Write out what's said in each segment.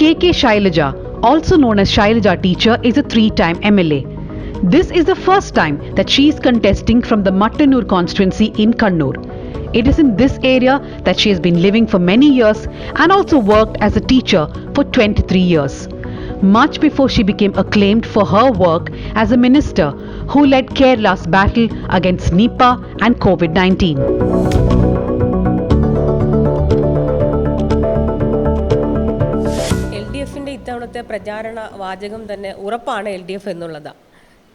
KK Shailaja, also known as Shailaja Teacher, is a three-time MLA. This is the first time that she is contesting from the Mattanur constituency in Kannur. It is in this area that she has been living for many years and also worked as a teacher for 23 years. Much before she became acclaimed for her work as a minister who led Kerala's battle against Nipah and COVID-19. LDFിൻ്റെ ഇത്തവണത്തെ പ്രചാരണ വാചകം തന്നെ ഉറപ്പാണ് LDF എന്നുള്ളത്.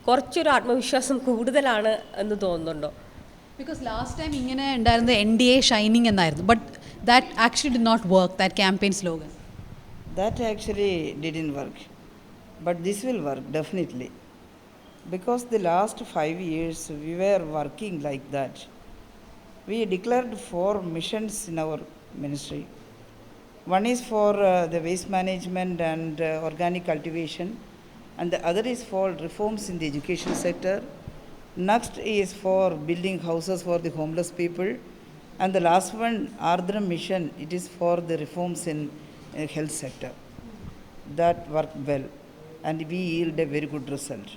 കുറച്ചൊരു ആത്മവിശ്വാസം കൂടുതലാണ് എന്ന് തോന്നുന്നുണ്ടോ? Because last time ഇങ്ങനെ ഉണ്ടായിരുന്നത് NDA ഷൈനിങ് എന്നായിരുന്നു. But that actually did not work, that campaign slogan. That actually didn't work. But this will work definitely. Because the last 5 years we were working like that. We declared 4 missions in our ministry. One is for the waste management and organic cultivation, and the other is for reforms in the education sector. Next is for building houses for the homeless people, and the last one, Ardhra mission, it is for the reforms in health sector. That worked well, and we yield a very good result.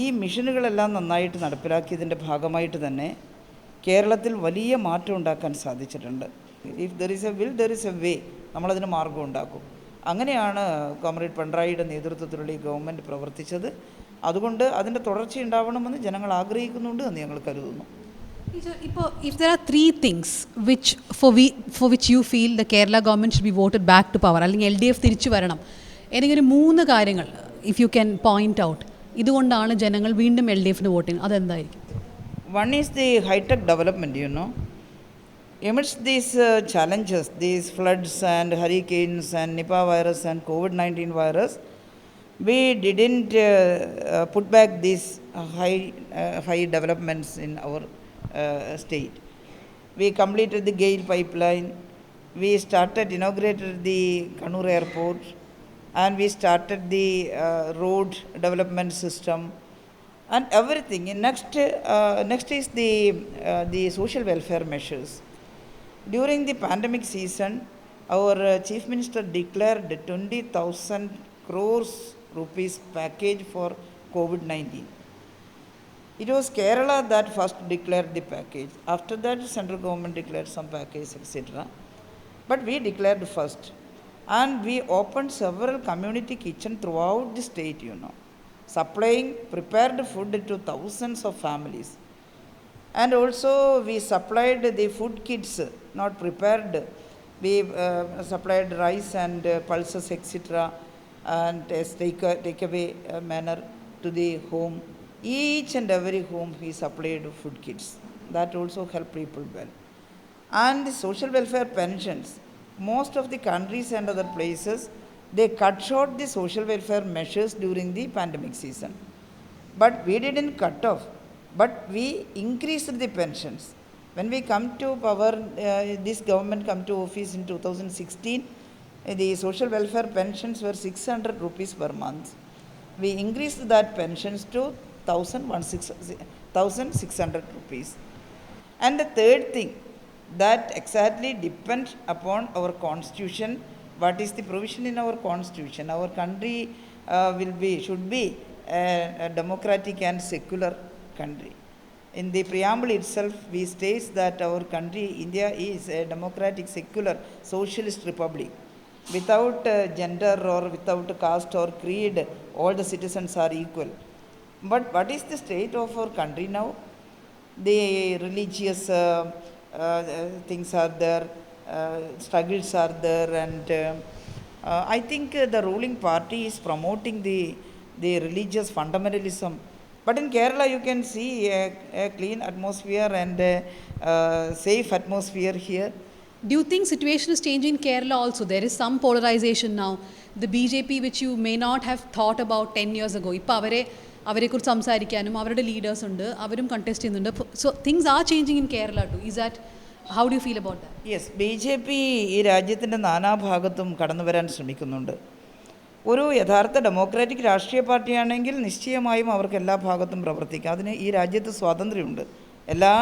ഈ മിഷനുകളെല്ലാം നന്നായിട്ട് നടപ്പിലാക്കിയതിൻ്റെ ഭാഗമായിട്ട് തന്നെ കേരളത്തിൽ വലിയ മാറ്റം ഉണ്ടാക്കാൻ സാധിച്ചിട്ടുണ്ട്. If there is A will there is a way, നമ്മളതിന് മാർഗം ഉണ്ടാക്കും. അങ്ങനെയാണ് കോമ്രേഡ് പിണറായിയുടെ നേതൃത്വത്തിലുള്ള ഈ ഗവൺമെൻറ് പ്രവർത്തിച്ചത്. അതുകൊണ്ട് അതിൻ്റെ തുടർച്ച ഉണ്ടാവണമെന്ന് ജനങ്ങൾ ആഗ്രഹിക്കുന്നുണ്ട് എന്ന് ഞങ്ങൾ കരുതുന്നു. ഇപ്പോൾ if there are 3 things which for which you feel the Kerala government should be voted back to power, അല്ലെങ്കിൽ LDF തിരിച്ചു വരണം, ഏതെങ്കിലും 3 കാര്യങ്ങൾ if you can point out, ഇതുകൊണ്ടാണ് ജനങ്ങൾ വീണ്ടും LDFന് വോട്ട് ചെയ്യുന്നത്, അതെന്തായിരിക്കും? One is the high-tech development, Amidst these challenges, these floods and hurricanes and Nipah virus and COVID-19 virus, we didn't put back these high developments in our state. We completed the GAIL pipeline, we inaugurated the Kannur airport, and we started the road development system and everything. Next is the social welfare measures. During the pandemic season, our Chief Minister declared 20,000 crores rupees package for COVID-19. It was Kerala that first declared the package. After that, central government declared some package, etc. But we declared first. And we opened several community kitchens throughout the state, supplying prepared food to thousands of families. And also we supplied the food kits, not prepared. We supplied rice and pulses, etc. and as take-away manner to the home. Each and every home we supplied food kits. That also helped people well. And the social welfare pensions. Most of the countries and other places, they cut short the social welfare measures during the pandemic season. But we didn't cut off, but we increased the pensions. When we come to power, this government come to office in 2016, the social welfare pensions were 600 rupees per month. We increased that pensions to 1,600 rupees. And the third thing, that exactly depends upon our constitution. What is the provision in our constitution? Our country should be a democratic and secular country. In the preamble itself, we state that our country, India, is a democratic, secular, socialist republic. Without gender or without caste or creed, all the citizens are equal. But what is the state of our country now? The religious things are there, struggles are there, and I think the ruling party is promoting the religious fundamentalism. But in Kerala, you can see a clean atmosphere and a safe atmosphere here. Do you think situation is changing in Kerala also? There is some polarization now. The BJP, which you may not have thought about 10 years ago, ഇപ്പോൾ അവരെക്കുറിച്ച് സംസാരിക്കാനും അവരുടെ leaders ഉണ്ട്, അവരും contest ചെയ്യുന്നുണ്ട്. So things are changing in Kerala too. Is that how do you feel about that? Yes, BJP ഈ രാജ്യത്തിൻ്റെ നാനാഭാഗത്തും കടന്നു വരാൻ ശ്രമിക്കുന്നുണ്ട്. ഒരു യഥാർത്ഥ ഡെമോക്രാറ്റിക് രാഷ്ട്രീയ പാർട്ടിയാണെങ്കിൽ നിശ്ചയമായും അവർക്ക് എല്ലാ ഭാഗത്തും പ്രവർത്തിക്കാം. അതിന് ഈ രാജ്യത്ത് സ്വാതന്ത്ര്യമുണ്ട്. എല്ലാ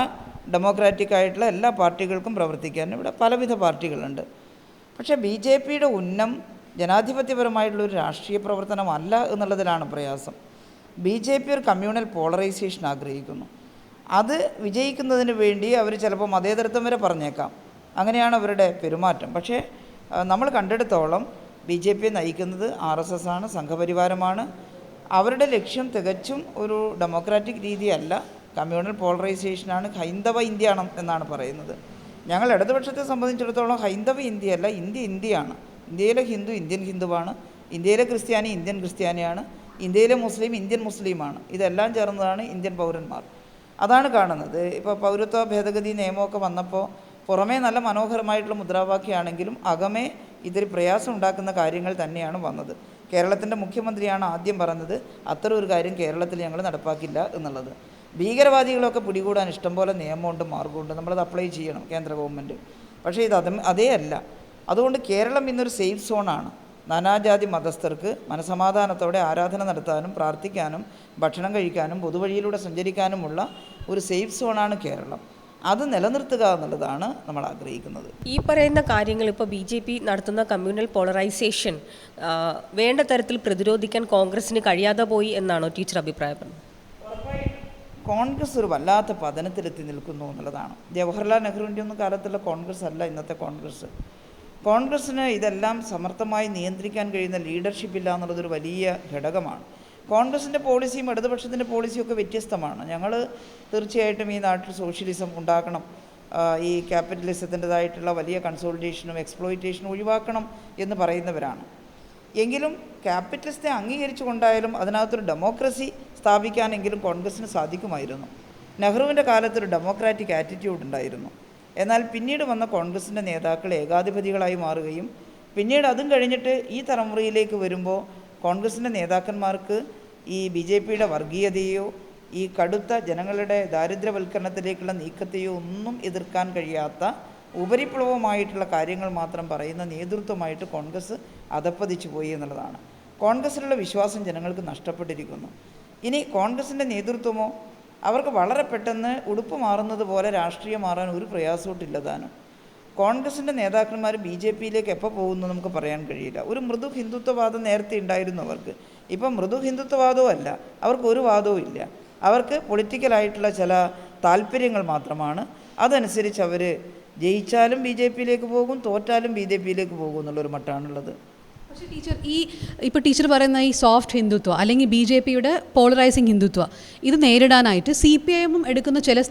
ഡെമോക്രാറ്റിക് ആയിട്ടുള്ള എല്ലാ പാർട്ടികൾക്കും പ്രവർത്തിക്കാൻ ഇവിടെ പലവിധ പാർട്ടികളുണ്ട്. പക്ഷേ ബി ജെ പിയുടെ ഉന്നം ജനാധിപത്യപരമായിട്ടുള്ളൊരു രാഷ്ട്രീയ പ്രവർത്തനമല്ല എന്നുള്ളതിലാണ് പ്രയാസം. ബി ജെ പി ഒരു കമ്മ്യൂണൽ പോളറൈസേഷൻ ആഗ്രഹിക്കുന്നു. അത് വിജയിക്കുന്നതിന് വേണ്ടി അവർ ചിലപ്പോൾ മതേതരത്വം വരെ പറഞ്ഞേക്കാം. അങ്ങനെയാണ് അവരുടെ പെരുമാറ്റം. പക്ഷേ നമ്മൾ കണ്ടെടുത്തോളം ബി ജെ പിയെ നയിക്കുന്നത് RSS ആണ്, സംഘപരിവാരമാണ്. അവരുടെ ലക്ഷ്യം തികച്ചും ഒരു ഡെമോക്രാറ്റിക് രീതിയല്ല, കമ്മ്യൂണൽ പോളറൈസേഷനാണ്. ഹൈന്ദവ ഇന്ത്യ എന്നാണ് പറയുന്നത്. ഞങ്ങൾ ഇടതുപക്ഷത്തെ സംബന്ധിച്ചിടത്തോളം ഹൈന്ദവ ഇന്ത്യയല്ല, ഇന്ത്യയാണ്. ഇന്ത്യയിലെ ഹിന്ദു ഇന്ത്യൻ ഹിന്ദുവാണ്, ഇന്ത്യയിലെ ക്രിസ്ത്യാനി ഇന്ത്യൻ ക്രിസ്ത്യാനിയാണ്, ഇന്ത്യയിലെ മുസ്ലിം ഇന്ത്യൻ മുസ്ലിമാണ്. ഇതെല്ലാം ചേർന്നതാണ് ഇന്ത്യൻ പൗരന്മാർ. അതാണ് കാണുന്നത്. ഇപ്പോൾ പൗരത്വ ഭേദഗതി നിയമമൊക്കെ വന്നപ്പോൾ പുറമേ നല്ല മനോഹരമായിട്ടുള്ള മുദ്രാവാക്യമാണെങ്കിലും അകമേ ഇതിൽ പ്രയാസം ഉണ്ടാക്കുന്ന കാര്യങ്ങൾ തന്നെയാണ് വന്നത്. കേരളത്തിൻ്റെ മുഖ്യമന്ത്രിയാണ് ആദ്യം പറഞ്ഞത് അത്തരം ഒരു കാര്യം കേരളത്തിൽ ഞങ്ങൾ നടപ്പാക്കില്ല എന്നുള്ളത്. ഭീകരവാദികളൊക്കെ പിടികൂടാൻ ഇഷ്ടംപോലെ നിയമമുണ്ട്, മാർഗമുണ്ട്, നമ്മളത് അപ്ലൈ ചെയ്യണം കേന്ദ്ര ഗവൺമെൻറ്. പക്ഷേ ഇത് അതേ അല്ല. അതുകൊണ്ട് കേരളം ഇന്നൊരു സേഫ് സോണാണ്. നാനാജാതി മതസ്ഥർക്ക് മനസമാധാനത്തോടെ ആരാധന നടത്താനും പ്രാർത്ഥിക്കാനും ഭക്ഷണം കഴിക്കാനും പൊതുവഴിയിലൂടെ സഞ്ചരിക്കാനുമുള്ള ഒരു സേഫ് സോണാണ് കേരളം. അത് നിലനിർത്തുക എന്നുള്ളതാണ് നമ്മൾ ആഗ്രഹിക്കുന്നത്. ഈ പറയുന്ന കാര്യങ്ങൾ ഇപ്പോൾ BJP നടത്തുന്ന കമ്മ്യൂണൽ പോളറൈസേഷൻ വേണ്ട തരത്തിൽ പ്രതിരോധിക്കാൻ കോൺഗ്രസിന് കഴിയാതെ പോയി എന്നാണോ ടീച്ചർ അഭിപ്രായപ്പെടുന്നത്? കോൺഗ്രസ് ഒരു വല്ലാത്ത പതനത്തിലെത്തി നിൽക്കുന്നു എന്നുള്ളതാണ്. ജവഹർലാൽ നെഹ്റുവിൻ്റെ ഒന്നും കാലത്തുള്ള കോൺഗ്രസ് അല്ല ഇന്നത്തെ കോൺഗ്രസ്. കോൺഗ്രസ്സിന് ഇതെല്ലാം സമർത്ഥമായി നിയന്ത്രിക്കാൻ കഴിയുന്ന ലീഡർഷിപ്പ് ഇല്ല എന്നുള്ളതൊരു വലിയ ഘടകമാണ്. കോൺഗ്രസിൻ്റെ പോളിസിയും ഇടതുപക്ഷത്തിൻ്റെ പോളിസിയും ഒക്കെ വ്യത്യസ്തമാണ്. ഞങ്ങൾ തീർച്ചയായിട്ടും ഈ നാട്ടിൽ സോഷ്യലിസം ഉണ്ടാക്കണം, ഈ ക്യാപിറ്റലിസത്തിൻ്റെതായിട്ടുള്ള വലിയ കൺസോളിഡേഷനും എക്സ്പ്ലോയിറ്റേഷനും ഒഴിവാക്കണം എന്ന് പറയുന്നവരാണ്. എങ്കിലും ക്യാപിറ്റലിസത്തെ അംഗീകരിച്ചു കൊണ്ടായാലും അതിനകത്തൊരു ഡെമോക്രസി സ്ഥാപിക്കാനെങ്കിലും കോൺഗ്രസ്സിന് സാധിക്കുമായിരുന്നു. നെഹ്റുവിൻ്റെ കാലത്തൊരു ഡെമോക്രാറ്റിക് ആറ്റിറ്റ്യൂഡ് ഉണ്ടായിരുന്നു. എന്നാൽ പിന്നീട് വന്ന കോൺഗ്രസിൻ്റെ നേതാക്കൾ ഏകാധിപതികളായി മാറുകയും പിന്നീട് അതും കഴിഞ്ഞിട്ട് ഈ തലമുറയിലേക്ക് വരുമ്പോൾ കോൺഗ്രസിൻ്റെ നേതാക്കന്മാർക്ക് ഈ BJPയുടെ വർഗീയതയോ ഈ കടുത്ത ജനങ്ങളുടെ ദാരിദ്ര്യവൽക്കരണത്തിലേക്കുള്ള നീക്കത്തെയോ ഒന്നും എതിർക്കാൻ കഴിയാത്ത ഉപരിപ്ലവമായിട്ടുള്ള കാര്യങ്ങൾ മാത്രം പറയുന്ന നേതൃത്വമായിട്ട് കോൺഗ്രസ് അധപ്പതിച്ചു പോയി എന്നുള്ളതാണ്. കോൺഗ്രസ്സിലുള്ള വിശ്വാസം ജനങ്ങൾക്ക് നഷ്ടപ്പെട്ടിരിക്കുന്നു. ഇനി കോൺഗ്രസിൻ്റെ നേതൃത്വമോ അവർക്ക് വളരെ പെട്ടെന്ന് ഉടുപ്പ് മാറുന്നത് പോലെ രാഷ്ട്രീയം മാറാൻ ഒരു പ്രയാസമായിട്ടില്ലതാനും. കോൺഗ്രസിൻ്റെ നേതാക്കന്മാർ BJPയിലേക്ക് എപ്പോൾ പോകുന്നു നമുക്ക് പറയാൻ കഴിയില്ല. ഒരു മൃദു ഹിന്ദുത്വവാദം നേരത്തെ ഉണ്ടായിരുന്നു അവർക്ക്. ഇപ്പം മൃദു ഹിന്ദുത്വവാദവും അല്ല, അവർക്ക് ഒരു വാദവും ഇല്ല. അവർക്ക് പൊളിറ്റിക്കലായിട്ടുള്ള ചില താല്പര്യങ്ങൾ മാത്രമാണ്. അതനുസരിച്ച് അവർ ജയിച്ചാലും BJPയിലേക്ക് പോകും, തോറ്റാലും BJPയിലേക്ക് പോകും എന്നുള്ളൊരു മട്ടാണുള്ളത്. പക്ഷേ ടീച്ചർ ഇപ്പോൾ ടീച്ചർ പറയുന്ന ഈ സോഫ്റ്റ് ഹിന്ദുത്വ അല്ലെങ്കിൽ BJPയുടെ പോളറൈസിങ് ഹിന്ദുത്വ ഇത് നേരിടാനായിട്ട് CPIM എടുക്കുന്ന ചില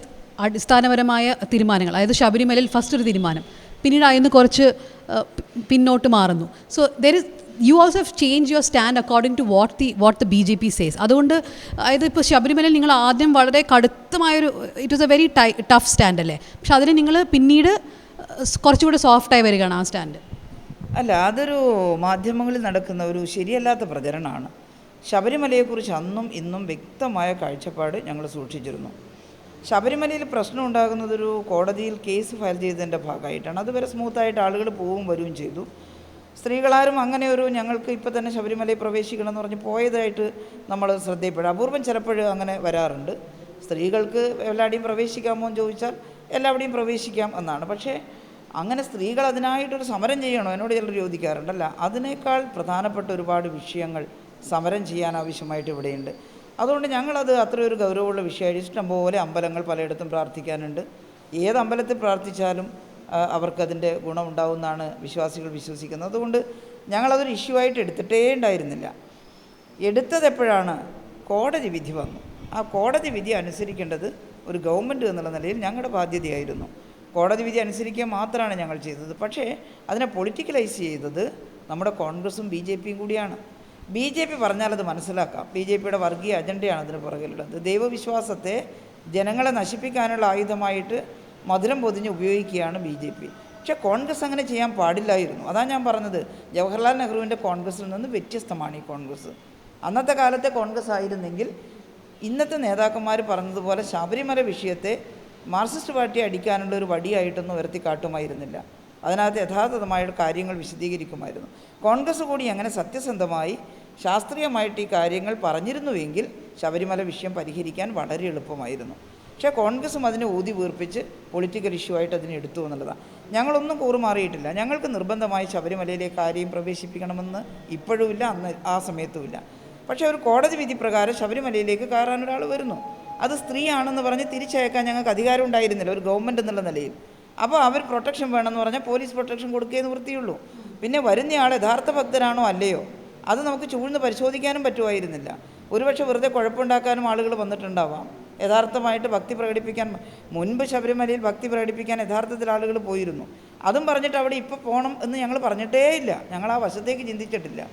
അടിസ്ഥാനപരമായ തീരുമാനങ്ങൾ, അതായത് ശബരിമലയിൽ ഫസ്റ്റ് ഒരു തീരുമാനം, പിന്നീട് അതിന് കുറച്ച് പിന്നോട്ട് മാറുന്നു. So there is you also have change your stand according to what the BJP says. അതുകൊണ്ട് അതായത് ഇപ്പോൾ ശബരിമലയിൽ നിങ്ങൾ ആദ്യം വളരെ കടുത്തമായൊരു it was a very tough stand അല്ലേ, പക്ഷെ അതിന് നിങ്ങൾ പിന്നീട് കുറച്ചുകൂടെ സോഫ്റ്റായി വരികയാണ് ആ സ്റ്റാൻഡ്. അല്ല, അതൊരു മാധ്യമങ്ങളിൽ നടക്കുന്ന ഒരു ശരിയല്ലാത്ത പ്രചരണമാണ്. ശബരിമലയെക്കുറിച്ച് അന്നും ഇന്നും വ്യക്തമായ കാഴ്ചപ്പാട് ഞങ്ങൾ സൂക്ഷിച്ചിരുന്നു. ശബരിമലയിൽ പ്രശ്നം ഉണ്ടാകുന്നതൊരു കോടതിയിൽ കേസ് ഫയൽ ചെയ്തതിൻ്റെ ഭാഗമായിട്ടാണ്. അതുവരെ സ്മൂത്തായിട്ട് ആളുകൾ പോവും വരികയും ചെയ്തു. സ്ത്രീകളാരും അങ്ങനെ ഒരു ഞങ്ങൾക്ക് ഇപ്പോൾ തന്നെ ശബരിമലയിൽ പ്രവേശിക്കണം എന്ന് പറഞ്ഞ് പോയതായിട്ട് നമ്മൾ ശ്രദ്ധയിൽപ്പെടും. അപൂർവം ചിലപ്പോൾ അങ്ങനെ വരാറുണ്ട്. സ്ത്രീകൾക്ക് എല്ലാവിടെയും പ്രവേശിക്കാമോ എന്ന് ചോദിച്ചാൽ എല്ലാവിടെയും പ്രവേശിക്കാം എന്നാണ്. പക്ഷേ അങ്ങനെ സ്ത്രീകൾ അതിനായിട്ടൊരു സമരം ചെയ്യണോ എന്നോട് ചിലർ ചോദിക്കാറുണ്ടല്ല. അതിനേക്കാൾ പ്രധാനപ്പെട്ട ഒരുപാട് വിഷയങ്ങൾ സമരം ചെയ്യാൻ ആവശ്യമായിട്ട് ഇവിടെയുണ്ട്. അതുകൊണ്ട് ഞങ്ങളത് അത്രയൊരു ഗൗരവമുള്ള വിഷയമായിട്ട് ഇഷ്ടംപോലെ അമ്പലങ്ങൾ പലയിടത്തും പ്രാർത്ഥിക്കാനുണ്ട്. ഏത് അമ്പലത്തിൽ പ്രാർത്ഥിച്ചാലും അവർക്കതിൻ്റെ ഗുണമുണ്ടാവുമെന്നാണ് വിശ്വാസികൾ വിശ്വസിക്കുന്നത്. അതുകൊണ്ട് ഞങ്ങളതൊരു ഇഷ്യൂ ആയിട്ട് എടുത്തിട്ടേ ഉണ്ടായിരുന്നില്ല. എടുത്തതെപ്പോഴാണ് കോടതി വിധി വന്നു. ആ കോടതി വിധി അനുസരിക്കേണ്ടത് ഒരു ഗവൺമെൻറ് എന്നുള്ള നിലയിൽ ഞങ്ങളുടെ ബാധ്യതയായിരുന്നു. കോടതി വിധി അനുസരിക്കുക മാത്രമാണ് ഞങ്ങൾ ചെയ്തത്. പക്ഷേ അതിനെ പൊളിറ്റിക്കലൈസ് ചെയ്തത് നമ്മുടെ കോൺഗ്രസും BJPയും കൂടിയാണ്. BJP പറഞ്ഞാൽ അത് മനസ്സിലാക്കാം. BJPയുടെ വർഗീയ അജണ്ടയാണ് അതിന് പുറകിലുള്ളത്. ദൈവവിശ്വാസത്തെ ജനങ്ങളെ നശിപ്പിക്കാനുള്ള ആയുധമായിട്ട് മധുരം പൊതിഞ്ഞ് ഉപയോഗിക്കുകയാണ് BJP. പക്ഷേ കോൺഗ്രസ് അങ്ങനെ ചെയ്യാൻ പാടില്ലായിരുന്നു. അതാണ് ഞാൻ പറഞ്ഞത്, ജവഹർലാൽ നെഹ്റുവിൻ്റെ കോൺഗ്രസ്സിൽ നിന്ന് വ്യത്യസ്തമാണ് ഈ കോൺഗ്രസ്. അന്നത്തെ കാലത്തെ കോൺഗ്രസ് ആയിരുന്നെങ്കിൽ ഇന്നത്തെ നേതാക്കന്മാർ പറഞ്ഞതുപോലെ ശബരിമല വിഷയത്തെ മാർക്സിസ്റ്റ് പാർട്ടിയെ അടിക്കാനുള്ള ഒരു വടിയായിട്ടൊന്നും ഉയർത്തി കാട്ടുമായിരുന്നില്ല. അതിനകത്ത് യഥാർത്ഥമായ കാര്യങ്ങൾ വിശദീകരിക്കുമായിരുന്നു. കോൺഗ്രസ് കൂടി അങ്ങനെ സത്യസന്ധമായി ശാസ്ത്രീയമായിട്ട് ഈ കാര്യങ്ങൾ പറഞ്ഞിരുന്നുവെങ്കിൽ ശബരിമല വിഷയം പരിഹരിക്കാൻ വളരെ എളുപ്പമായിരുന്നു. പക്ഷേ കോൺഗ്രസും അതിനെ ഊതി വീർപ്പിച്ച് പൊളിറ്റിക്കൽ ഇഷ്യൂ ആയിട്ട് അതിനെ എടുത്തു എന്നുള്ളതാണ്. ഞങ്ങളൊന്നും കൂറുമാറിയിട്ടില്ല. ഞങ്ങൾക്ക് നിർബന്ധമായി ശബരിമലയിലേക്ക് ആരെയും പ്രവേശിപ്പിക്കണമെന്ന് ഇപ്പോഴുമില്ല, അന്ന് ആ സമയത്തുമില്ല. പക്ഷേ ഒരു കോടതി വിധി പ്രകാരം ശബരിമലയിലേക്ക് കയറാൻ ഒരാൾ വരുന്നു, അത് സ്ത്രീയാണെന്ന് പറഞ്ഞ് തിരിച്ചയക്കാൻ ഞങ്ങൾക്ക് അധികാരം ഉണ്ടായിരുന്നില്ല ഒരു ഗവൺമെൻറ് എന്നുള്ള നിലയിൽ. അപ്പോൾ അവർ പ്രൊട്ടക്ഷൻ വേണമെന്ന് പറഞ്ഞാൽ പോലീസ് പ്രൊട്ടക്ഷൻ കൊടുക്കുകയേ നിവൃത്തിയുള്ളൂ. പിന്നെ വരുന്നയാൾ യഥാർത്ഥ ഭക്തരാണോ അല്ലയോ അത് നമുക്ക് ചൂഴ്ന്ന് പരിശോധിക്കാനും പറ്റുമായിരുന്നില്ല. ഒരുപക്ഷെ വെറുതെ കുഴപ്പമുണ്ടാക്കാനും ആളുകൾ വന്നിട്ടുണ്ടാവാം. യഥാർത്ഥമായിട്ട് ഭക്തി പ്രകടിപ്പിക്കാൻ മുൻപ് ശബരിമലയിൽ ഭക്തി പ്രകടിപ്പിക്കാൻ യഥാർത്ഥത്തിൽ ആളുകൾ പോയിരുന്നു. അതും പറഞ്ഞിട്ട് അവിടെ ഇപ്പോൾ പോകണം എന്ന് ഞങ്ങൾ പറഞ്ഞിട്ടേ ഇല്ല, ഞങ്ങൾ ആ വശത്തേക്ക് ചിന്തിച്ചിട്ടില്ല.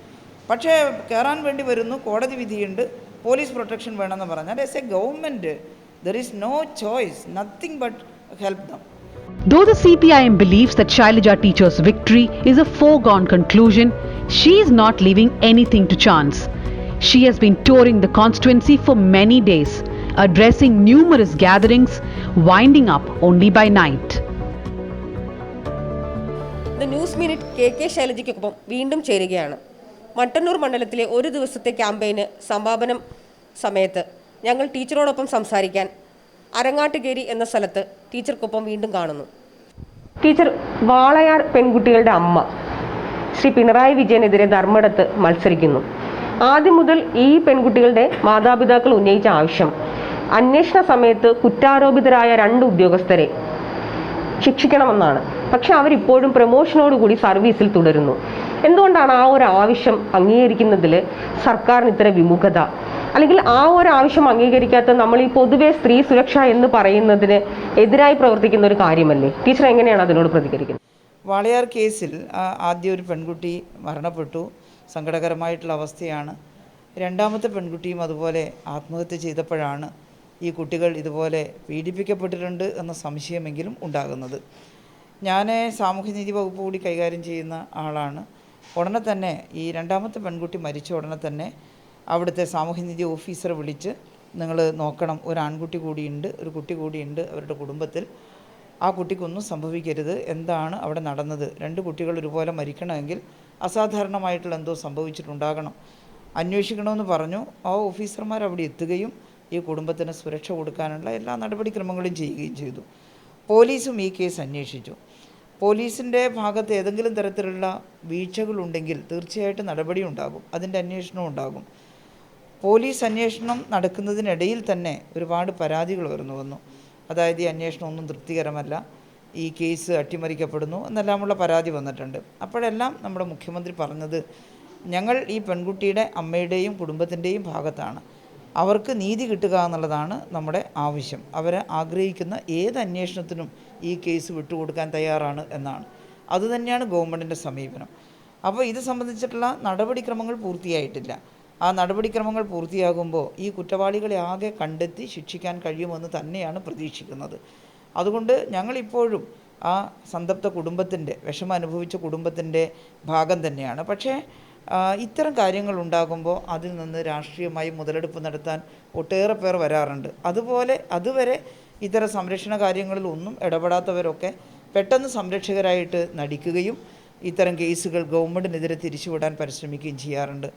പക്ഷേ കയറാൻ വേണ്ടി വരുന്നു, കോടതി വിധിയുണ്ട്, പോലീസ് പ്രൊട്ടക്ഷൻ വേണമെന്ന് പറഞ്ഞാൽ as a government there is no choice, nothing but help them. Though the CPIM believes that Shailaja Teacher's victory is a foregone conclusion, she is not leaving anything to chance. She has been touring the constituency for many days, addressing numerous gatherings, winding up only by night. The News Minute K ശൈലജയ്ക്കൊപ്പം വീണ്ടും ചേരുകയാണ്. മട്ടന്നൂർ മണ്ഡലത്തിലെ ഒരു ദിവസത്തെ ക്യാമ്പയിന് സമാപനം സമയത്ത് ഞങ്ങൾ ടീച്ചറോടൊപ്പം സംസാരിക്കാൻ അരങ്ങാട്ടുകേരി എന്ന സ്ഥലത്ത് ടീച്ചർക്കൊപ്പം വീണ്ടും കാണുന്നു. ടീച്ചർ, വാളയാർ പെൺകുട്ടികളുടെ അമ്മ ശ്രീ പിണറായി വിജയനെതിരെ ധർമ്മടത്ത് മത്സരിക്കുന്നു. ആദ്യം മുതൽ ഈ പെൺകുട്ടികളുടെ മാതാപിതാക്കൾ ഉന്നയിച്ച ആവശ്യം അന്വേഷണ സമയത്ത് കുറ്റാരോപിതരായ 2 ഉദ്യോഗസ്ഥരെ ശിക്ഷിക്കണമെന്നാണ്. പക്ഷെ അവരിപ്പോഴും പ്രമോഷനോടുകൂടി സർവീസിൽ തുടരുന്നു. എന്തുകൊണ്ടാണ് ആ ഒരു ആവശ്യം അംഗീകരിക്കുന്നതിൽ സർക്കാരിന് ഇത്ര വിമുഖത? അല്ലെങ്കിൽ ആ ഒരു ആവശ്യം അംഗീകരിക്കാത്ത നമ്മൾ ഈ പൊതുവെ സ്ത്രീ സുരക്ഷ എന്ന് പറയുന്നതിന് എതിരായി പ്രവർത്തിക്കുന്ന ഒരു കാര്യമല്ലേ? ടീച്ചർ എങ്ങനെയാണ് അതിനോട് പ്രതികരിക്കുന്നത്? വാളയാർ കേസിൽ ആദ്യം ഒരു പെൺകുട്ടി മരണപ്പെട്ടു, സങ്കടകരമായിട്ടുള്ള അവസ്ഥയാണ്. രണ്ടാമത്തെ പെൺകുട്ടിയും അതുപോലെ ആത്മഹത്യ ചെയ്തപ്പോഴാണ് ഈ കുട്ടികൾ ഇതുപോലെ പീഡിപ്പിക്കപ്പെട്ടിട്ടുണ്ട് എന്ന സംശയമെങ്കിലും ഉണ്ടാകുന്നത്. ഞാൻ സാമൂഹ്യനീതി വകുപ്പ് കൂടി കൈകാര്യം ചെയ്യുന്ന ആളാണ്. ഉടനെ തന്നെ ഈ രണ്ടാമത്തെ പെൺകുട്ടി മരിച്ച ഉടനെ തന്നെ അവിടുത്തെ സാമൂഹ്യനീതി ഓഫീസറെ വിളിച്ച് നിങ്ങൾ നോക്കണം, ഒരു ആൺകുട്ടി കൂടിയുണ്ട്, ഒരു കുട്ടി കൂടിയുണ്ട് അവരുടെ കുടുംബത്തിൽ, ആ കുട്ടിക്കൊന്നും സംഭവിക്കരുത്, എന്താണ് അവിടെ നടന്നത്, 2 കുട്ടികൾ ഒരുപോലെ മരിക്കണമെങ്കിൽ അസാധാരണമായിട്ടുള്ള എന്തോ സംഭവിച്ചിട്ടുണ്ടാകണം, അന്വേഷിക്കണമെന്ന് പറഞ്ഞു. ആ ഓഫീസർമാർ അവിടെ എത്തുകയും ഈ കുടുംബത്തിന് സുരക്ഷ കൊടുക്കാനുള്ള എല്ലാ നടപടിക്രമങ്ങളും ചെയ്യുകയും ചെയ്തു. പോലീസും ഈ കേസ് അന്വേഷിച്ചു. പോലീസിൻ്റെ ഭാഗത്ത് ഏതെങ്കിലും തരത്തിലുള്ള വീഴ്ചകളുണ്ടെങ്കിൽ തീർച്ചയായിട്ടും നടപടി ഉണ്ടാകും, അതിൻ്റെ അന്വേഷണം ഉണ്ടാകും. പോലീസ് അന്വേഷണം നടക്കുന്നതിനിടയിൽ തന്നെ ഒരുപാട് പരാതികൾ ഉയർന്നു വന്നു. അതായത് ഈ അന്വേഷണം ഒന്നും തൃപ്തികരമല്ല, ഈ കേസ് അട്ടിമറിക്കപ്പെടുന്നു എന്നെല്ലാമുള്ള പരാതി വന്നിട്ടുണ്ട്. അപ്പോഴെല്ലാം നമ്മുടെ മുഖ്യമന്ത്രി പറഞ്ഞത് ഞങ്ങൾ ഈ പെൺകുട്ടിയുടെ അമ്മയുടെയും കുടുംബത്തിൻ്റെയും ഭാഗത്താണ്, അവർക്ക് നീതി കിട്ടുക എന്നുള്ളതാണ് നമ്മുടെ ആവശ്യം, അവരെ ആഗ്രഹിക്കുന്ന ഏത് അന്വേഷണത്തിനും ഈ കേസ് വിട്ടുകൊടുക്കാൻ തയ്യാറാണ് എന്നാണ്. അതുതന്നെയാണ് ഗവൺമെൻറ്റിൻ്റെ സമീപനം. അപ്പോൾ ഇത് സംബന്ധിച്ചിട്ടുള്ള നടപടിക്രമങ്ങൾ പൂർത്തിയായിട്ടില്ല. ആ നടപടിക്രമങ്ങൾ പൂർത്തിയാകുമ്പോൾ ഈ കുറ്റവാളികളെ ആകെ കണ്ടെത്തി ശിക്ഷിക്കാൻ കഴിയുമെന്ന് തന്നെയാണ് പ്രതീക്ഷിക്കുന്നത്. അതുകൊണ്ട് ഞങ്ങളിപ്പോഴും ആ സന്തപ്ത കുടുംബത്തിൻ്റെ, വിഷമം അനുഭവിച്ച കുടുംബത്തിൻ്റെ ഭാഗം തന്നെയാണ്. പക്ഷേ ഇത്തരം കാര്യങ്ങൾ ഉണ്ടാകുമ്പോൾ അതിൽ നിന്ന് രാഷ്ട്രീയമായി മുതലെടുപ്പ് നടത്താൻ ഒട്ടേറെ പേർ വരാറുണ്ട്. അതുപോലെ അതുവരെ ഇത്തരം സംരക്ഷണ കാര്യങ്ങളിൽ ഒന്നും ഇടപെടാത്തവരൊക്കെ പെട്ടെന്ന് സംരക്ഷകരായിട്ട് നടിക്കുകയും ഇത്തരം കേസുകൾ ഗവൺമെൻറ്റിനെതിരെ തിരിച്ചുവിടാൻ പരിശ്രമിക്കുകയും ചെയ്യാറുണ്ട്.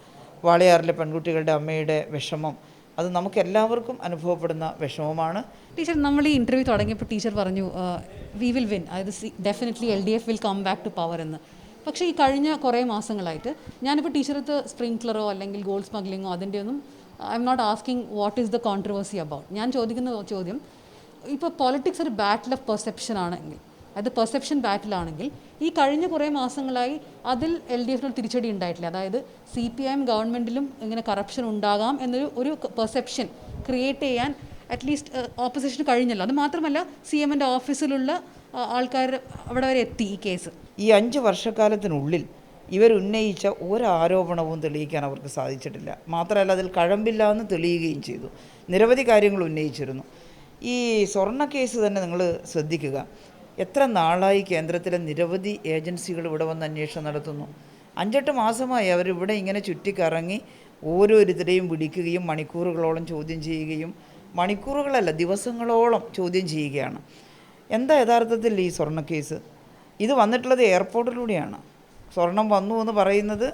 വാളയാറിലെ പെൺകുട്ടികളുടെ അമ്മയുടെ വിഷമം അത് നമുക്കെല്ലാവർക്കും അനുഭവപ്പെടുന്ന വിഷമമാണ്. ടീച്ചർ, നമ്മൾ ഈ ഇൻ്റർവ്യൂ തുടങ്ങിയപ്പോൾ ടീച്ചർ പറഞ്ഞു വി വിൽ വിൻ, അതായത് definitely LDF will come back to power എന്ന്. പക്ഷേ ഈ കഴിഞ്ഞ കുറേ മാസങ്ങളായിട്ട് ഞാനിപ്പോൾ ടീച്ചറത്ത് സ്പ്രിങ്ക്ലറോ അല്ലെങ്കിൽ ഗോൾഡ് സ്മഗ്ലിങ്ങോ അതിൻ്റെ ഒന്നും I am not asking what is the controversy about. ഞാൻ ചോദിക്കുന്ന ചോദ്യം, ഇപ്പോൾ പൊളിറ്റിക്സ് ഒരു ബാറ്റിൽ ഓഫ് പെർസെപ്ഷൻ ആണെങ്കിൽ, അത് പെർസെപ്ഷൻ ബാറ്റിലാണെങ്കിൽ ഈ കഴിഞ്ഞ കുറേ മാസങ്ങളായി അതിൽ LDF തിരിച്ചടി ഉണ്ടായിട്ടില്ല. അതായത് CPIM ഗവൺമെൻറ്റിലും ഇങ്ങനെ കറപ്ഷൻ ഉണ്ടാകാം എന്നൊരു പെർസെപ്ഷൻ ക്രിയേറ്റ് ചെയ്യാൻ അറ്റ്ലീസ്റ്റ് ഓപ്പോസിഷന് കഴിഞ്ഞല്ലോ. അത് മാത്രമല്ല CMൻ്റെ ഓഫീസിലുള്ള ആൾക്കാർ അവിടെ വരെ എത്തി ഈ കേസ്. ഈ 5 വർഷക്കാലത്തിനുള്ളിൽ ഇവരുന്നയിച്ച ഒരാരോപണവും തെളിയിക്കാൻ അവർക്ക് സാധിച്ചിട്ടില്ല. മാത്രമല്ല അതിൽ കഴമ്പില്ല എന്ന് തെളിയുകയും ചെയ്തു. നിരവധി കാര്യങ്ങൾ ഉന്നയിച്ചിരുന്നു. ഈ സ്വർണ്ണ കേസ് തന്നെ നിങ്ങൾ ശ്രദ്ധിക്കുക. എത്ര നാളായി കേന്ദ്രത്തിലെ നിരവധി ഏജൻസികൾ ഇവിടെ വന്ന് അന്വേഷണം നടത്തുന്നു. 5-8 മാസമായി അവരിവിടെ ഇങ്ങനെ ചുറ്റിക്കറങ്ങി ഓരോരുത്തരെയും വിളിക്കുകയും മണിക്കൂറുകളോളം ചോദ്യം ചെയ്യുകയും, മണിക്കൂറുകളല്ല ദിവസങ്ങളോളം ചോദ്യം ചെയ്യുകയാണ്. എന്താ യഥാർത്ഥത്തിൽ ഈ സ്വർണ്ണ കേസ്? ഇത് വന്നിട്ടുള്ളത് എയർപോർട്ടിലൂടെയാണ്. സ്വർണം വന്നു എന്ന് പറയുന്നത്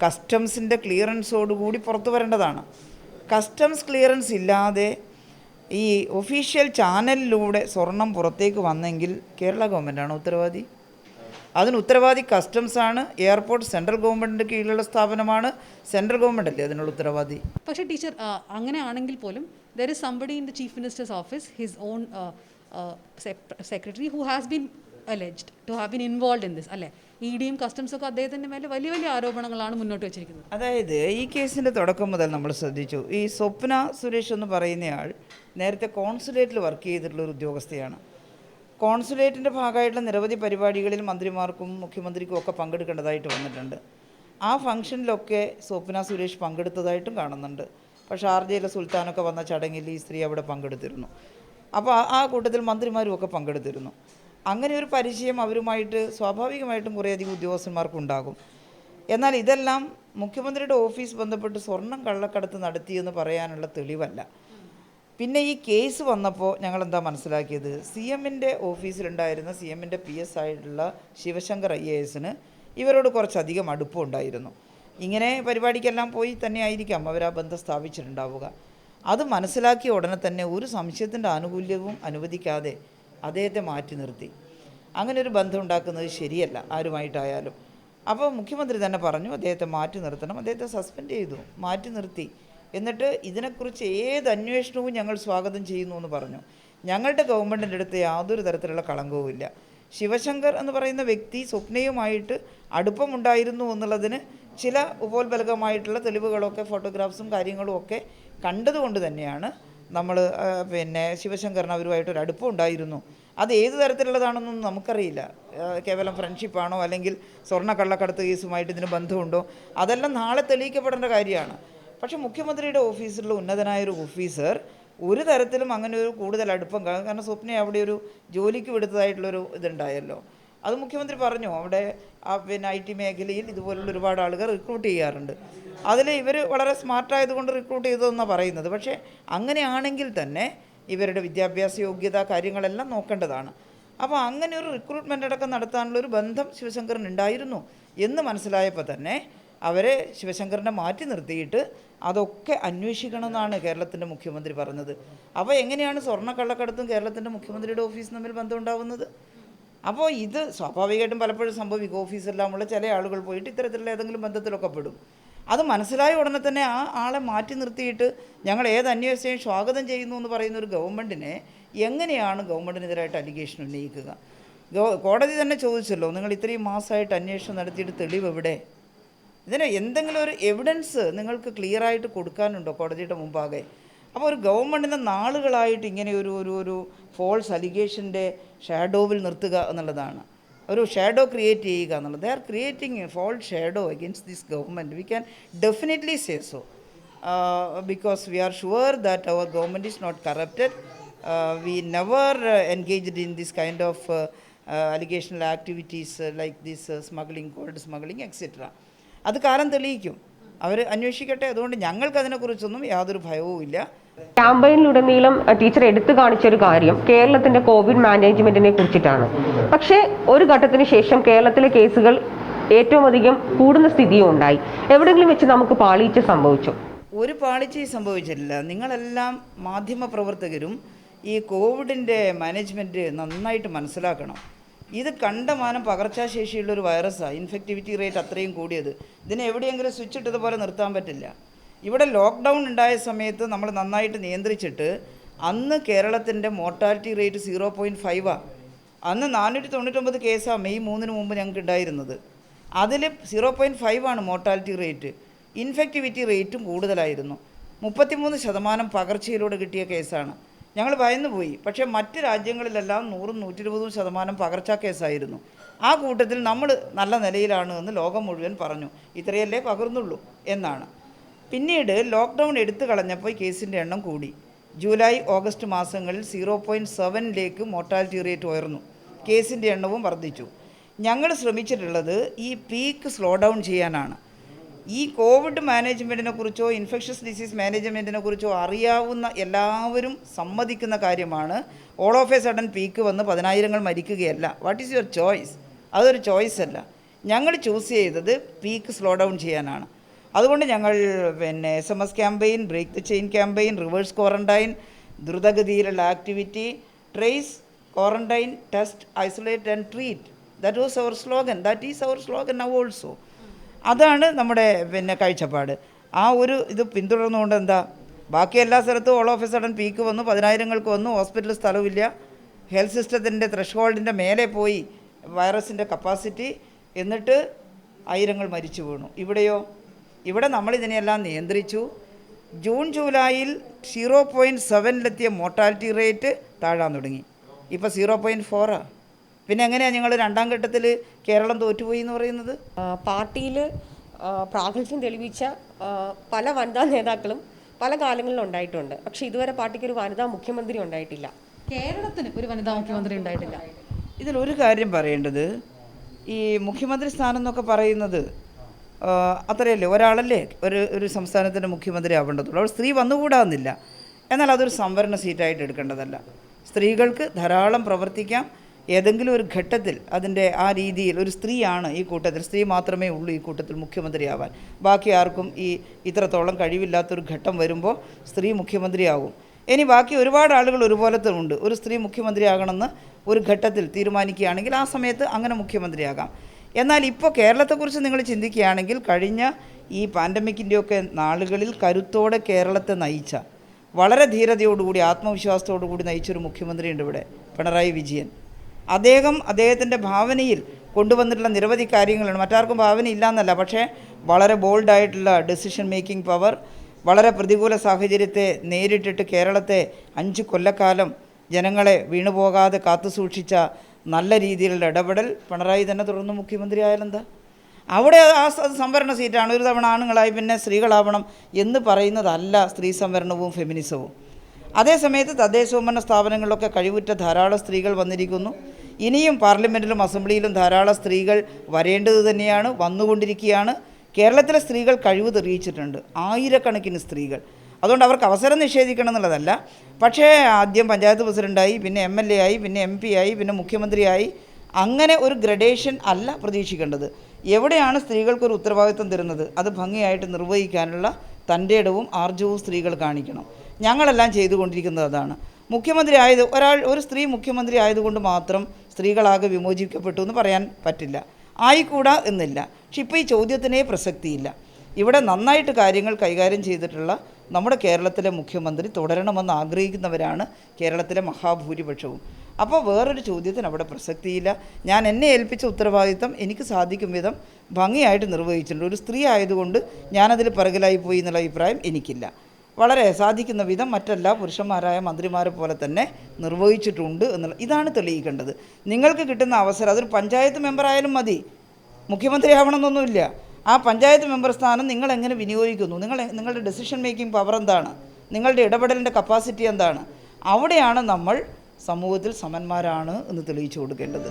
കസ്റ്റംസിൻ്റെ ക്ലിയറൻസോടുകൂടി പുറത്തു വരേണ്ടതാണ്. കസ്റ്റംസ് ക്ലിയറൻസ് ഇല്ലാതെ ഈ ഒഫീഷ്യൽ ചാനലിലൂടെ സ്വർണം പുറത്തേക്ക് വന്നെങ്കിൽ കേരള ഗവൺമെൻറ്റാണ് ഉത്തരവാദി. അതിന് ഉത്തരവാദി കസ്റ്റംസാണ്. എയർപോർട്ട് സെൻട്രൽ ഗവൺമെൻറ്റിൻ്റെ കീഴിലുള്ള സ്ഥാപനമാണ്. സെൻട്രൽ ഗവൺമെൻറ് അല്ലേ അതിനുള്ള ഉത്തരവാദി. പക്ഷേ ടീച്ചർ, അങ്ങനെ ആണെങ്കിൽ പോലും there is somebody in the chief minister's office, his own secretary, who has been alleged to have been involve in this, അല്ലേ? ഇഡിയും കസ്റ്റംസൊക്കെ അദ്ദേഹത്തിൻ്റെ മേലെ വലിയ വലിയ ആരോപണങ്ങളാണ് മുന്നോട്ട് വെച്ചിരിക്കുന്നത്. അതായത് ഈ കേസിൻ്റെ തുടക്കം മുതൽ നമ്മൾ ശ്രദ്ധിച്ചു, ഈ സ്വപ്ന സുരേഷ് എന്ന് പറയുന്നയാൾ നേരത്തെ കോൺസുലേറ്റിൽ വർക്ക് ചെയ്തിട്ടുള്ള ഒരു ഉദ്യോഗസ്ഥയാണ്. കോൺസുലേറ്റിൻ്റെ ഭാഗമായിട്ടുള്ള നിരവധി പരിപാടികളിൽ മന്ത്രിമാർക്കും മുഖ്യമന്ത്രിക്കും ഒക്കെ പങ്കെടുക്കേണ്ടതായിട്ട് വന്നിട്ടുണ്ട്. ആ ഫംഗ്ഷനിലൊക്കെ സ്വപ്ന സുരേഷ് പങ്കെടുത്തതായിട്ടും കാണുന്നുണ്ട്. പക്ഷേ ഷാർജയിലെ സുൽത്താനൊക്കെ വന്ന ചടങ്ങിൽ ഈ സ്ത്രീ അവിടെ പങ്കെടുത്തിരുന്നു. അപ്പോൾ ആ കൂട്ടത്തിൽ മന്ത്രിമാരും ഒക്കെ പങ്കെടുത്തിരുന്നു. അങ്ങനെ ഒരു പരിചയം അവരുമായിട്ട് സ്വാഭാവികമായിട്ടും കുറേയധികം ഉദ്യോഗസ്ഥന്മാർക്കുണ്ടാകും. എന്നാൽ ഇതെല്ലാം മുഖ്യമന്ത്രിയുടെ ഓഫീസ് ബന്ധപ്പെട്ട് സ്വർണം കള്ളക്കടത്ത് നടത്തിയെന്ന് പറയാനുള്ള തെളിവല്ല. പിന്നെ ഈ കേസ് വന്നപ്പോൾ ഞങ്ങളെന്താ മനസ്സിലാക്കിയത്, സി എമ്മിൻ്റെ ഓഫീസിലുണ്ടായിരുന്ന സി എമ്മിൻ്റെ PS ആയിട്ടുള്ള ശിവശങ്കർ IAS ഇവരോട് കുറച്ചധികം അടുപ്പമുണ്ടായിരുന്നു. ഇങ്ങനെ പരിപാടിക്കെല്ലാം പോയി തന്നെ ആയിരിക്കാം അവർ ആ ബന്ധം സ്ഥാപിച്ചിട്ടുണ്ടാവുക. അത് മനസ്സിലാക്കിയ ഉടനെ തന്നെ ഒരു സംശയത്തിൻ്റെ ആനുകൂല്യവും അനുവദിക്കാതെ അദ്ദേഹത്തെ മാറ്റി നിർത്തി. അങ്ങനെ ഒരു ബന്ധം ഉണ്ടാക്കുന്നത് ശരിയല്ല ആരുമായിട്ടായാലും. അപ്പോൾ മുഖ്യമന്ത്രി തന്നെ പറഞ്ഞു അദ്ദേഹത്തെ മാറ്റി നിർത്തണം. അദ്ദേഹത്തെ സസ്പെൻഡ് ചെയ്തു, മാറ്റി നിർത്തി. എന്നിട്ട് ഇതിനെക്കുറിച്ച് ഏത് അന്വേഷണവും ഞങ്ങൾ സ്വാഗതം ചെയ്യുന്നു എന്ന് പറഞ്ഞു. ഞങ്ങളുടെ ഗവൺമെൻറ്റിൻ്റെ അടുത്ത് യാതൊരു തരത്തിലുള്ള കളങ്കവുമില്ല. ശിവശങ്കർ എന്ന് പറയുന്ന വ്യക്തി സ്വപ്നയുമായിട്ട് അടുപ്പമുണ്ടായിരുന്നു എന്നുള്ളതിന് ചില ഉപോത്ബലകമായിട്ടുള്ള തെളിവുകളൊക്കെ ഫോട്ടോഗ്രാഫ്സും കാര്യങ്ങളും ഒക്കെ കണ്ടതുകൊണ്ട് തന്നെയാണ് നമ്മൾ ശിവശങ്കറിന് അവരുമായിട്ടൊരു അടുപ്പം ഉണ്ടായിരുന്നു. അത് ഏത് തരത്തിലുള്ളതാണെന്നൊന്നും നമുക്കറിയില്ല. കേവലം ഫ്രണ്ട്ഷിപ്പാണോ അല്ലെങ്കിൽ സ്വർണ്ണ കള്ളക്കടത്ത് കേസുമായിട്ട് ഇതിന് ബന്ധമുണ്ടോ, അതെല്ലാം നാളെ തെളിയിക്കപ്പെടേണ്ട കാര്യമാണ്. പക്ഷേ മുഖ്യമന്ത്രിയുടെ ഓഫീസിലുള്ള ഉന്നതനായൊരു ഓഫീസർ ഒരു തരത്തിലും അങ്ങനെ ഒരു കൂടുതൽ അടുപ്പം, കാരണം സ്വപ്നയെ അവിടെ ഒരു ജോലിക്ക് വിടുത്തതായിട്ടുള്ളൊരു ഇതുണ്ടായല്ലോ. അത് മുഖ്യമന്ത്രി പറഞ്ഞു. അവിടെ IT മേഖലയിൽ ഇതുപോലുള്ള ഒരുപാട് ആളുകൾ റിക്രൂട്ട് ചെയ്യാറുണ്ട്. അതിൽ ഇവർ വളരെ സ്മാർട്ടായതുകൊണ്ട് റിക്രൂട്ട് ചെയ്തതെന്നാണ് പറയുന്നത്. പക്ഷേ അങ്ങനെയാണെങ്കിൽ തന്നെ ഇവരുടെ വിദ്യാഭ്യാസ യോഗ്യത കാര്യങ്ങളെല്ലാം നോക്കേണ്ടതാണ്. അപ്പോൾ അങ്ങനെ ഒരു റിക്രൂട്ട്മെൻ്റ് അടക്കം നടത്താനുള്ളൊരു ബന്ധം ശിവശങ്കറിന് ഉണ്ടായിരുന്നു എന്ന് മനസ്സിലായപ്പോൾ തന്നെ അവരെ ശിവശങ്കറിനെ മാറ്റി നിർത്തിയിട്ട് അതൊക്കെ അന്വേഷിക്കണമെന്നാണ് കേരളത്തിൻ്റെ മുഖ്യമന്ത്രി പറഞ്ഞത്. അപ്പോൾ എങ്ങനെയാണ് സ്വർണ്ണക്കള്ളക്കടത്തും കേരളത്തിൻ്റെ മുഖ്യമന്ത്രിയുടെ ഓഫീസും തമ്മിൽ ബന്ധം ഉണ്ടാവുന്നത്? അപ്പോൾ ഇത് സ്വാഭാവികമായിട്ടും പലപ്പോഴും സംഭവിക്കും. ഓഫീസെല്ലാമുള്ള ചില ആളുകൾ പോയിട്ട് ഇത്തരത്തിലുള്ള ഏതെങ്കിലും ബന്ധത്തിലൊക്കെ പെടും. അത് മനസ്സിലായ ഉടനെ തന്നെ ആ ആളെ മാറ്റി നിർത്തിയിട്ട് ഞങ്ങൾ ഏത് അന്വേഷണവും സ്വാഗതം ചെയ്യുന്നു എന്ന് പറയുന്ന ഒരു ഗവൺമെൻറ്റിനെ എങ്ങനെയാണ് ഗവൺമെൻറ്റിനെതിരായിട്ട് അലിഗേഷൻ ഉന്നയിക്കുക? കോടതി തന്നെ ചോദിച്ചല്ലോ, നിങ്ങൾ ഇത്രയും മാസമായിട്ട് അന്വേഷണം നടത്തിയിട്ട് തെളിവ് എവിടെ? ഇതിന് എന്തെങ്കിലും ഒരു എവിഡൻസ് നിങ്ങൾക്ക് ക്ലിയറായിട്ട് കൊടുക്കാനുണ്ടോ കോടതിയുടെ മുമ്പാകെ? അപ്പോൾ ഒരു ഗവൺമെൻറ്റിനെ നാളുകളായിട്ട് ഇങ്ങനെ ഒരു ഫോൾസ് അലിഗേഷൻ്റെ ഷാഡോവിൽ നിർത്തുക എന്നുള്ളതാണ്, ഒരു ഷാഡോ ക്രിയേറ്റ് ചെയ്യുക എന്നുള്ളത്. They are creating a false shadow against this government. We can definitely say so because we are sure that our government is not corrupted. We never engaged in this kind of allegational activities like this smuggling, gold smuggling etcetera. അത് കാലം തെളിയിക്കും, അവർ അന്വേഷിക്കട്ടെ. അതുകൊണ്ട് ഞങ്ങൾക്ക് അതിനെക്കുറിച്ചൊന്നും യാതൊരു ഭയവും ഇല്ല. ക്യാമ്പയിനിലുടനീളം ടീച്ചർ എടുത്തു കാണിച്ചൊരു കാര്യം കേരളത്തിന്റെ കോവിഡ് മാനേജ്മെന്റിനെ കുറിച്ചിട്ടാണ്. പക്ഷേ ഒരു ഘട്ടത്തിന് ശേഷം കേരളത്തിലെ കേസുകൾ ഏറ്റവും അധികം കൂടുന്ന സ്ഥിതിയും ഉണ്ടായി. എവിടെയെങ്കിലും വെച്ച് നമുക്ക് പാളിച്ച സംഭവിച്ചു? ഒരു പാളിച്ചയും സംഭവിച്ചിട്ടില്ല. നിങ്ങളെല്ലാം മാധ്യമപ്രവർത്തകരും ഈ കോവിഡിൻ്റെ മാനേജ്മെൻറ്റ് നന്നായിട്ട് മനസ്സിലാക്കണം. ഇത് കണ്ടമാനം പകർച്ചാശേഷിയുള്ളൊരു വൈറസാണ്. ഇൻഫെക്റ്റിവിറ്റി റേറ്റ് അത്രയും കൂടിയത്. ഇതിനെ എവിടെയെങ്കിലും സ്വിച്ച് ഇട്ടതുപോലെ നിർത്താൻ പറ്റില്ല. ഇവിടെ ലോക്ക്ഡൗൺ ഉണ്ടായ സമയത്ത് നമ്മൾ നന്നായിട്ട് നിയന്ത്രിച്ചിട്ട് അന്ന് കേരളത്തിൻ്റെ മോർട്ടാലിറ്റി റേറ്റ് 0.5 അന്ന് 499 കേസാണ് മെയ് 3 മുമ്പ് ഞങ്ങൾക്ക് ഉണ്ടായിരുന്നത്. അതിൽ 0.5 മോർട്ടാലിറ്റി റേറ്റ്. ഇൻഫെക്റ്റിവിറ്റി റേറ്റും കൂടുതലായിരുന്നു. 33% പകർച്ചയിലൂടെ കിട്ടിയ കേസാണ്. ഞങ്ങൾ ഭയന്നുപോയി. പക്ഷേ മറ്റ് രാജ്യങ്ങളിലെല്ലാം 100-120% പകർച്ചാ കേസായിരുന്നു. ആ കൂട്ടത്തിൽ നമ്മൾ നല്ല നിലയിലാണ് എന്ന് ലോകം മുഴുവൻ പറഞ്ഞു. ഇത്രയല്ലേ പകർന്നുള്ളൂ എന്നാണ്. പിന്നീട് ലോക്ക്ഡൗൺ എടുത്തു കളഞ്ഞപ്പോൾ കേസിൻ്റെ എണ്ണം കൂടി. ജൂലൈ ഓഗസ്റ്റ് മാസങ്ങളിൽ 0.7 മോർട്ടാലിറ്റി റേറ്റ് ഉയർന്നു. കേസിൻ്റെ എണ്ണവും വർദ്ധിച്ചു. ഞങ്ങൾ ശ്രമിച്ചിട്ടുള്ളത് ഈ പീക്ക് സ്ലോ ഡൗൺ ചെയ്യാനാണ്. ഈ കോവിഡ് മാനേജ്മെൻറ്റിനെ കുറിച്ചോ ഇൻഫെക്ഷ്യസ് ഡിസീസ് മാനേജ്മെൻറ്റിനെ കുറിച്ചോ അറിയാവുന്ന എല്ലാവരും സമ്മതിക്കുന്ന കാര്യമാണ് all of a sudden peak വന്ന് 10,000 മരിക്കുകയല്ല. What is your choice? അതൊരു ചോയ്സ് അല്ല. ഞങ്ങൾ ചൂസ് ചെയ്തത് പീക്ക് സ്ലോ ഡൗൺ ചെയ്യാനാണ്. അതുകൊണ്ട് ഞങ്ങൾ SMS campaign, break the chain campaign, reverse quarantine, ദ്രുതഗതിയിലുള്ള activity, trace, quarantine, test, isolate and treat. That was our slogan. That is our slogan now also. അതാണ് നമ്മുടെ കാഴ്ചപ്പാട്. ആ ഒരു ഇത് പിന്തുടർന്നുകൊണ്ട് എന്താ, ബാക്കി എല്ലാ സ്ഥലത്തും all of a sudden peak വന്നു, 10,000-ങ്ങൾക്ക് വന്നു, ഹോസ്പിറ്റൽ സ്ഥലമില്ല, ഹെൽത്ത് സിസ്റ്റത്തിൻ്റെ ത്രെഷ് മേലെ പോയി വൈറസിൻ്റെ കപ്പാസിറ്റി, എന്നിട്ട് 1000-ങ്ങൾ മരിച്ചു വീണു. ഇവിടെയോ, ഇവിടെ നമ്മളിതിനെയെല്ലാം നിയന്ത്രിച്ചു. ജൂൺ ജൂലൈയിൽ 0.7 മോർട്ടാലിറ്റി റേറ്റ് താഴാൻ തുടങ്ങി. ഇപ്പോൾ 0.4. പിന്നെ എങ്ങനെയാണ് നിങ്ങൾ രണ്ടാം ഘട്ടത്തിൽ കേരളം തോറ്റുപോയി എന്ന് പറയുന്നത്? പാർട്ടിയിൽ പ്രാഗൽഭ്യം തെളിയിച്ച പല വനിതാ നേതാക്കളും പല കാലങ്ങളിലും ഉണ്ടായിട്ടുണ്ട്. പക്ഷേ ഇതുവരെ പാർട്ടിക്ക് ഒരു വനിതാ മുഖ്യമന്ത്രി ഉണ്ടായിട്ടില്ല. കേരളത്തിന് ഒരു വനിതാ മുഖ്യമന്ത്രി ഉണ്ടായിട്ടില്ല. ഇതിലൊരു കാര്യം പറയേണ്ടത്, ഈ മുഖ്യമന്ത്രി സ്ഥാനം എന്നൊക്കെ പറയുന്നത് അത്രയല്ലേ, ഒരാളല്ലേ ഒരു സംസ്ഥാനത്തിൻ്റെ മുഖ്യമന്ത്രി ആവേണ്ടതുള്ളൂ. അവിടെ സ്ത്രീ വന്നുകൂടാന്നില്ല. എന്നാൽ അതൊരു സംവരണ സീറ്റായിട്ട് എടുക്കേണ്ടതല്ല. സ്ത്രീകൾക്ക് ധാരാളം പ്രവർത്തിക്കാം. ഏതെങ്കിലും ഒരു ഘട്ടത്തിൽ അതിൻ്റെ ആ രീതിയിൽ ഒരു സ്ത്രീയാണ് ഈ കൂട്ടത്തിൽ, സ്ത്രീ മാത്രമേ ഉള്ളൂ ഈ കൂട്ടത്തിൽ മുഖ്യമന്ത്രിയാവാൻ. ബാക്കി ആർക്കും ഇത്രത്തോളം കഴിവില്ലാത്തൊരു ഘട്ടം വരുമ്പോൾ സ്ത്രീ മുഖ്യമന്ത്രിയാവും. ഇനി ബാക്കി ഒരുപാട് ആളുകൾ ഒരുപോലത്തെ ഉണ്ട്. ഒരു സ്ത്രീ മുഖ്യമന്ത്രിയാകണമെന്ന് ഒരു ഘട്ടത്തിൽ തീരുമാനിക്കുകയാണെങ്കിൽ ആ സമയത്ത് അങ്ങനെ മുഖ്യമന്ത്രിയാകാം. എന്നാൽ ഇപ്പോൾ കേരളത്തെക്കുറിച്ച് നിങ്ങൾ ചിന്തിക്കുകയാണെങ്കിൽ കഴിഞ്ഞ ഈ പാൻഡമിക്കിൻ്റെയൊക്കെ നാളുകളിൽ കരുത്തോടെ കേരളത്തെ നയിച്ച, വളരെ ധീരതയോടുകൂടി ആത്മവിശ്വാസത്തോടുകൂടി നയിച്ചൊരു മുഖ്യമന്ത്രിയുണ്ട് ഇവിടെ, പിണറായി വിജയൻ. അദ്ദേഹത്തിൻ്റെ ഭാവനയിൽ കൊണ്ടുവന്നിട്ടുള്ള നിരവധി കാര്യങ്ങളാണ്. മറ്റാർക്കും ഭാവന ഇല്ലയെന്നല്ല, പക്ഷേ വളരെ ബോൾഡായിട്ടുള്ള ഡെസിഷൻ മേക്കിംഗ് പവർ, വളരെ പ്രതികൂല സാഹചര്യത്തെ നേരിട്ടിട്ട് കേരളത്തെ 5 കൊല്ലക്കാലം ജനങ്ങളെ വീണുപോകാതെ കാത്തുസൂക്ഷിച്ച നല്ല രീതിയിലുള്ള ഇടപെടൽ. പിണറായി തന്നെ തുടർന്ന് മുഖ്യമന്ത്രി ആയാലെന്താ? അവിടെ അത് സംവരണ സീറ്റാണ്. ഒരു തവണ ആണുങ്ങളായി പിന്നെ സ്ത്രീകളാവണം എന്ന് പറയുന്നതല്ല സ്ത്രീ സംവരണവും ഫെമിനിസവും. അതേസമയത്ത് തദ്ദേശഭരണ സ്ഥാപനങ്ങളിലൊക്കെ കഴിവുറ്റ ധാരാളം സ്ത്രീകൾ വന്നിരിക്കുന്നു. ഇനിയും പാർലമെൻറ്റിലും അസംബ്ലിയിലും ധാരാളം സ്ത്രീകൾ വരേണ്ടത് തന്നെയാണ്, വന്നുകൊണ്ടിരിക്കുകയാണ്. കേരളത്തിലെ സ്ത്രീകൾ കഴിവ് തെളിയിച്ചിട്ടുണ്ട്, ആയിരക്കണക്കിന് സ്ത്രീകൾ. അതുകൊണ്ട് അവർക്ക് അവസരം നിഷേധിക്കണം എന്നുള്ളതല്ല. പക്ഷേ ആദ്യം പഞ്ചായത്ത് പ്രസിഡൻ്റായി, പിന്നെ MLA ആയി, പിന്നെ MP ആയി, പിന്നെ മുഖ്യമന്ത്രിയായി, അങ്ങനെ ഒരു ഗ്രഡേഷൻ അല്ല പ്രതീക്ഷിക്കേണ്ടത്. എവിടെയാണ് സ്ത്രീകൾക്കൊരു ഉത്തരവാദിത്വം തരുന്നത് അത് ഭംഗിയായിട്ട് നിർവഹിക്കാനുള്ള തൻ്റെ ഇടവും ആർജവും സ്ത്രീകൾ കാണിക്കണം. ഞങ്ങളെല്ലാം ചെയ്തുകൊണ്ടിരിക്കുന്നത് അതാണ്. മുഖ്യമന്ത്രി ഒരു സ്ത്രീ മുഖ്യമന്ത്രി ആയതുകൊണ്ട് മാത്രം സ്ത്രീകളാകെ വിമോചിക്കപ്പെട്ടു എന്ന് പറയാൻ പറ്റില്ല, ആയിക്കൂടാ എന്നില്ല. പക്ഷെ ഇപ്പോൾ ഈ ചോദ്യത്തിനേ പ്രസക്തിയില്ല. ഇവിടെ നന്നായിട്ട് കാര്യങ്ങൾ കൈകാര്യം ചെയ്തിട്ടുള്ള നമ്മുടെ കേരളത്തിലെ മുഖ്യമന്ത്രി തുടരണമെന്ന് ആഗ്രഹിക്കുന്നവരാണ് കേരളത്തിലെ മഹാഭൂരിപക്ഷവും. അപ്പോൾ വേറൊരു ചോദ്യത്തിന് അവിടെ പ്രസക്തിയില്ല. എന്നെ ഏൽപ്പിച്ച ഉത്തരവാദിത്തം എനിക്ക് സാധിക്കും വിധം ഭംഗിയായിട്ട് നിർവഹിച്ചിട്ടുണ്ട്. ഒരു സ്ത്രീ ആയതുകൊണ്ട് ഞാനതിൽ പിറകിലായി പോയി എന്നുള്ള അഭിപ്രായം എനിക്കില്ല. വളരെ സാധിക്കുന്ന വിധം മറ്റെല്ലാ പുരുഷന്മാരായ മന്ത്രിമാരെ പോലെ തന്നെ നിർവഹിച്ചിട്ടുണ്ട് എന്നുള്ള ഇതാണ് തെളിയിക്കേണ്ടത്. നിങ്ങൾക്ക് കിട്ടുന്ന അവസരം, അതൊരു പഞ്ചായത്ത് മെമ്പറായാലും മതി, മുഖ്യമന്ത്രിയാവണമെന്നൊന്നുമില്ല. ആ പഞ്ചായത്ത് മെമ്പർ സ്ഥാനം നിങ്ങൾ എങ്ങനെ വിനിയോഗിക്കുന്നു, നിങ്ങളുടെ ഡെസിഷൻ മേക്കിംഗ് പവർ എന്താണ്, നിങ്ങളുടെ ഇടപെടലിൻ്റെ കപ്പാസിറ്റി എന്താണ്, അവിടെയാണ് നമ്മൾ സമൂഹത്തിൽ സമന്മാരാണ് എന്ന് തെളിയിച്ചു കൊടുക്കേണ്ടത്.